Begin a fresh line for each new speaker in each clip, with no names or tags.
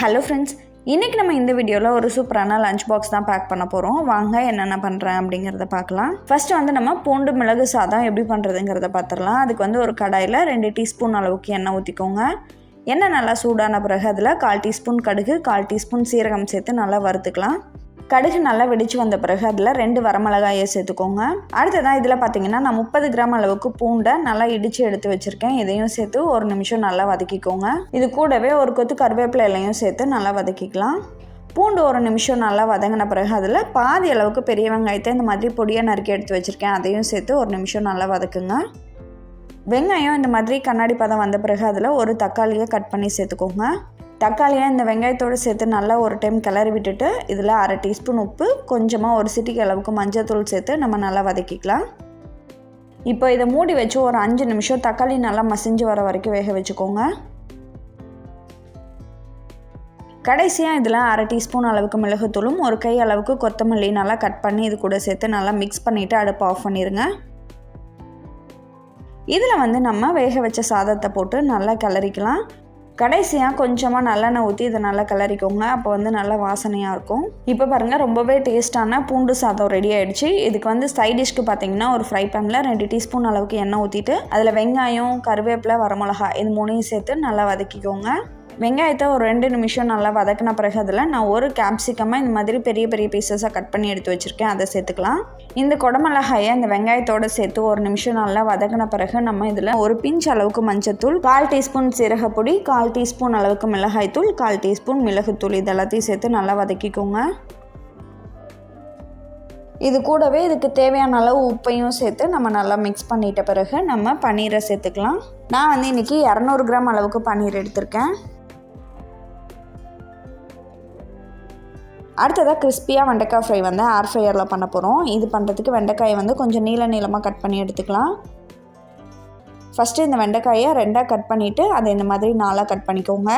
Hello friends, இன்றைக்கி நம்ம இந்த வீடியோவில் ஒரு சூப்பரான லஞ்ச் பாக்ஸ் தான் பேக் பண்ண போகிறோம். வாங்க என்னென்ன பண்ணுறேன் அப்படிங்கிறத பார்க்கலாம். ஃபஸ்ட்டு வந்து நம்ம பூண்டு மிளகு சாதம் எப்படி பண்ணுறதுங்கிறத பார்த்துடலாம். அதுக்கு வந்து ஒரு கடாயில் 2 டீஸ்பூன் அளவுக்கு எண்ணெய் ஊற்றிக்கோங்க. எண்ணெய் நல்லா சூடான பிறகு அதில் 1/4 டீஸ்பூன் கடுகு, 1/4 டீஸ்பூன் சீரகம் சேர்த்து நல்லா வறுத்துக்கலாம். கடுகு நல்லா வெடிச்சு வந்த பிறகு அதில் 2 வரமிளகாயை சேர்த்துக்கோங்க. அடுத்ததான் இதில் பார்த்தீங்கன்னா நான் 30 கிராம் அளவுக்கு பூண்டை நல்லா இடித்து எடுத்து வச்சுருக்கேன். இதையும் சேர்த்து ஒரு நிமிஷம் நல்லா வதக்கிக்கோங்க. இது கூடவே ஒரு கொத்து கருவேப்பிலை இலையும் சேர்த்து நல்லா வதக்கிக்கலாம். பூண்டு ஒரு நிமிஷம் நல்லா வதங்கின பிறகு அதில் பாதி அளவுக்கு பெரிய வெங்காயத்தை இந்த மாதிரி பொடியாக நறுக்கி எடுத்து வச்சுருக்கேன். அதையும் சேர்த்து ஒரு நிமிஷம் நல்லா வதக்குங்க. வெங்காயம் இந்த மாதிரி கண்ணாடி பதம் வந்த பிறகு அதில் ஒரு தக்காளியை கட் பண்ணி சேர்த்துக்கோங்க. தக்காளியை இந்த வெங்காயத்தோடு சேர்த்து நல்லா ஒரு டைம் கிளறி விட்டுட்டு இதில் 1/2 டீஸ்பூன் உப்பு, கொஞ்சமாக ஒரு சிட்டிகை அளவுக்கு மஞ்சள் தூள் சேர்த்து நம்ம நல்லா வதக்கிக்கலாம். இப்போ இதை மூடி வச்சு ஒரு 5 நிமிஷம் தக்காளி நல்லா மசிஞ்சு வர வரைக்கும் வேக வச்சுக்கோங்க. கடைசியாக இதில் 1/2 டீஸ்பூன் அளவுக்கு மிளகுத்தூளும் ஒரு கை அளவுக்கு கொத்தமல்லி நல்லா கட் பண்ணி இது கூட சேர்த்து நல்லா மிக்ஸ் பண்ணிவிட்டு அடுப்பு ஆஃப் பண்ணிடுங்க. இதில் வந்து நம்ம வேக வச்ச சாதத்தை போட்டு நல்லா கிளறிக்கலாம். கடைசியாக கொஞ்சமாக நல்லெண்ணெய் ஊற்றி இதை நல்லா கிளறிக்கோங்க. அப்போ வந்து நல்லா வாசனையாக இருக்கும். இப்போ பாருங்கள், ரொம்பவே டேஸ்ட்டான பூண்டு சாதம் ரெடி ஆகிடுச்சு. இதுக்கு வந்து சைட் டிஷ்க்கு பார்த்தீங்கன்னா ஒரு ஃப்ரை பேனில் 2 டீஸ்பூன் அளவுக்கு எண்ணெய் ஊற்றிட்டு அதில் வெங்காயம், கருவேப்பிலை, வரமிளகா இது 3ஐயும் சேர்த்து நல்லா வதக்கிக்கோங்க. வெங்காயத்தை ஒரு 2 நிமிஷம் நல்லா வதக்கின பிறகு அதில் நான் ஒரு கேப்சிகமாக இந்த மாதிரி பெரிய பெரிய பீசஸாக கட் பண்ணி எடுத்து வச்சுருக்கேன். அதை சேர்த்துக்கலாம். இந்த குடமிளகாயை இந்த வெங்காயத்தோடு சேர்த்து ஒரு நிமிஷம் நல்லா வதக்கின பிறகு நம்ம இதில் ஒரு பிஞ்ச் அளவுக்கு மஞ்சத்தூள், 1/4 டீஸ்பூன் சீரகப்பொடி, 1/4 டீஸ்பூன் அளவுக்கு மிளகாய்த்தூள், 1/4 டீஸ்பூன் மிளகுத்தூள் இது எல்லாத்தையும் சேர்த்து நல்லா வதக்கிக்கோங்க. இது கூடவே இதுக்கு தேவையான அளவு உப்பையும் சேர்த்து நம்ம நல்லா மிக்ஸ் பண்ணிட்ட பிறகு நம்ம பன்னீரை சேர்த்துக்கலாம். நான் வந்து இன்றைக்கி 200 கிராம் அளவுக்கு பன்னீர் எடுத்திருக்கேன். அடுத்ததாக கிறிஸ்பியாக வெண்டைக்காய் ஃப்ரை வந்து ஏர் ஃப்ரையரில் பண்ண போகிறோம். இது பண்ணுறதுக்கு வெண்டைக்காயை வந்து கொஞ்சம் நீளமாக கட் பண்ணி எடுத்துக்கலாம். ஃபஸ்ட்டு இந்த வெண்டைக்காயை 2ஆக கட் பண்ணிவிட்டு அதை இந்த மாதிரி 4ஆக கட் பண்ணிக்கோங்க.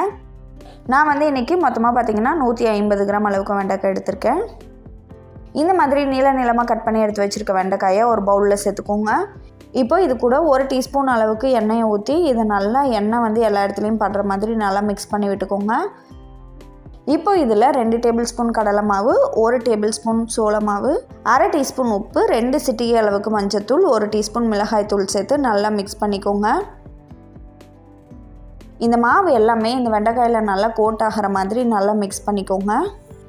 நான் வந்து இன்றைக்கி மொத்தமாக பார்த்திங்கன்னா 150 கிராம் அளவுக்கு வெண்டைக்காய் எடுத்திருக்கேன். இந்த மாதிரி நீளமாக கட் பண்ணி எடுத்து வச்சுருக்க வெண்டைக்காயை ஒரு பவுலில் சேர்த்துக்கோங்க. இப்போ இது கூட 1 டீஸ்பூன் அளவுக்கு எண்ணெயை ஊற்றி இதை நல்லா எண்ணெய் வந்து எல்லா இடத்துலையும் படுற மாதிரி நல்லா மிக்ஸ் பண்ணி விட்டுக்கோங்க. இப்போ இதில் 2 டேபிள் ஸ்பூன் கடலை மாவு, 1 டேபிள் ஸ்பூன் சோள மாவு, 1/2 டீஸ்பூன் உப்பு, 2 சிட்டிகை அளவுக்கு மஞ்சத்தூள், 1 டீஸ்பூன் மிளகாய் தூள் சேர்த்து நல்லா மிக்ஸ் பண்ணிக்கோங்க. இந்த மாவு எல்லாமே இந்த வெண்டைக்காயில் நல்லா கோட் ஆகிற மாதிரி நல்லா மிக்ஸ் பண்ணிக்கோங்க.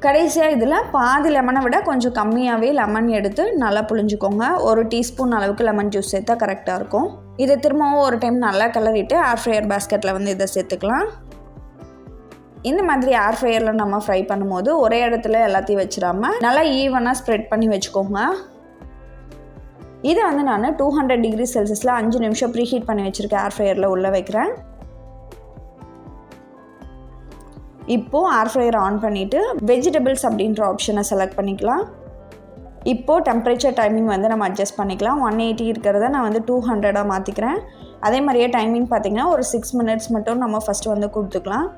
கடைசியாக இதில் பாதி லெமனை விட கொஞ்சம் கம்மியாகவே லெமன் எடுத்து நல்லா புழிஞ்சிக்கோங்க. 1 டீஸ்பூன் அளவுக்கு லெமன் ஜூஸ் சேர்த்தா கரெக்டாக இருக்கும். இதை திரும்பவும் ஒரு டைம் நல்லா கிளறிட்டு ஏர் ஃப்ரையர் பேஸ்கெட்டில் வந்து இதை சேர்த்துக்கலாம். இந்த மாதிரி ஏர் ஃப்ரையரில் நம்ம ஃப்ரை பண்ணும்போது ஒரே இடத்துல எல்லாத்தையும் வச்சிடாமல் நல்லா ஈவனாக ஸ்ப்ரெட் பண்ணி வச்சுக்கோங்க. இதை வந்து நான் 200 டிகிரி செல்சியஸில் 5 நிமிஷம் ப்ரீஹீட் பண்ணி வச்சுருக்கேன். ஏர் ஃப்ரையரில் உள்ளே வைக்கிறேன். இப்போது ஏர் ஃப்ரையர் ஆன் பண்ணிவிட்டு வெஜிடபிள்ஸ் அப்படின்ற ஆப்ஷனை செலக்ட் பண்ணிக்கலாம். இப்போது டெம்பரேச்சர் டைமிங் வந்து நம்ம அட்ஜஸ்ட் பண்ணிக்கலாம். 180 இருக்கிறத நான் வந்து 200ஆக மாற்றிக்கிறேன். அதே மாதிரியே டைமிங் பார்த்திங்கன்னா ஒரு 6 மினிட்ஸ் மட்டும் நம்ம ஃபஸ்ட்டு வந்து கொடுத்துக்கலாம்.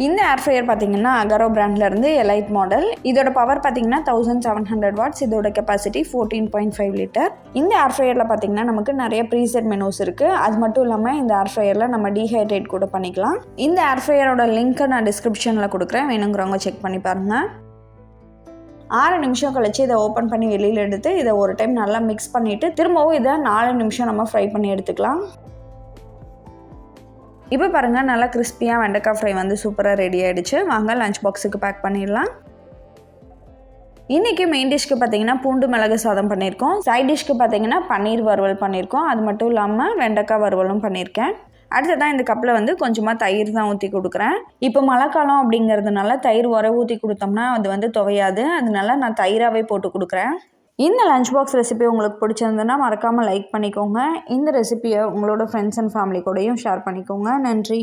இந்த ஏர் ஃப்ரையர் பார்த்திங்கன்னா அகாரோ பிராண்ட்லேருந்து எலைட் மாடல். இதோட பவர் பார்த்திங்கன்னா 1700 வாட்ஸ். இதோட கெப்பாசிட்டி 14.5 லிட்டர். இந்த ஏர் ஃப்ரையரில் பார்த்திங்கன்னா நமக்கு நிறைய ப்ரீசெட் மெனூஸ் இருக்குது. அது மட்டும் இல்லாமல் இந்த ஏர் ஃப்ரையரில் நம்ம டீஹைட்ரேட் கூட பண்ணிக்கலாம். இந்த ஏர் ஃப்ரையரோட லிங்க்கை நான் டிஸ்கிரிப்ஷனில் கொடுக்குறேன், வேணுங்கிறவங்க செக் பண்ணி பாருங்கள். 6 நிமிஷம் கழிச்சு இதை ஓப்பன் பண்ணி வெளியில் எடுத்து இதை ஒரு டைம் நல்லா மிக்ஸ் பண்ணிவிட்டு திரும்பவும் இதை 4 நிமிஷம் நம்ம ஃப்ரை பண்ணி எடுத்துக்கலாம். இப்போ பாருங்கள், நல்லா கிறிஸ்பியாக வெண்டைக்காய் ஃப்ரை வந்து சூப்பராக ரெடி ஆகிடுச்சு. வாங்க லஞ்ச் பாக்ஸுக்கு பேக் பண்ணிடலாம். இன்றைக்கி மெயின் டிஷ்க்கு பார்த்திங்கன்னா பூண்டு மிளகு சாதம் பண்ணியிருக்கோம். சைட் டிஷ்க்கு பார்த்திங்கன்னா பன்னீர் வறுவல் பண்ணியிருக்கோம். அது மட்டும் இல்லாமல் வெண்டைக்காய் வறுவலும் பண்ணியிருக்கேன். அடுத்ததான் இந்த கப்பில் வந்து கொஞ்சமாக தயிர் தான் ஊற்றி கொடுக்குறேன். இப்போ மழை காலம் அப்படிங்கிறதுனால தயிர் ஊற்றி கொடுத்தோம்னா அது வந்து துவையாது. அதனால நான் தயிராகவே போட்டு கொடுக்குறேன். இந்த லஞ்ச் பாக்ஸ் ரெசிபி உங்களுக்கு பிடிச்சிருந்ததுன்னா மறக்காமல் லைக் பண்ணிக்கோங்க. இந்த ரெசிபியை உங்களோட ஃப்ரெண்ட்ஸ் அண்ட் ஃபேமிலி கூடயும் ஷேர் பண்ணிக்கோங்க. நன்றி.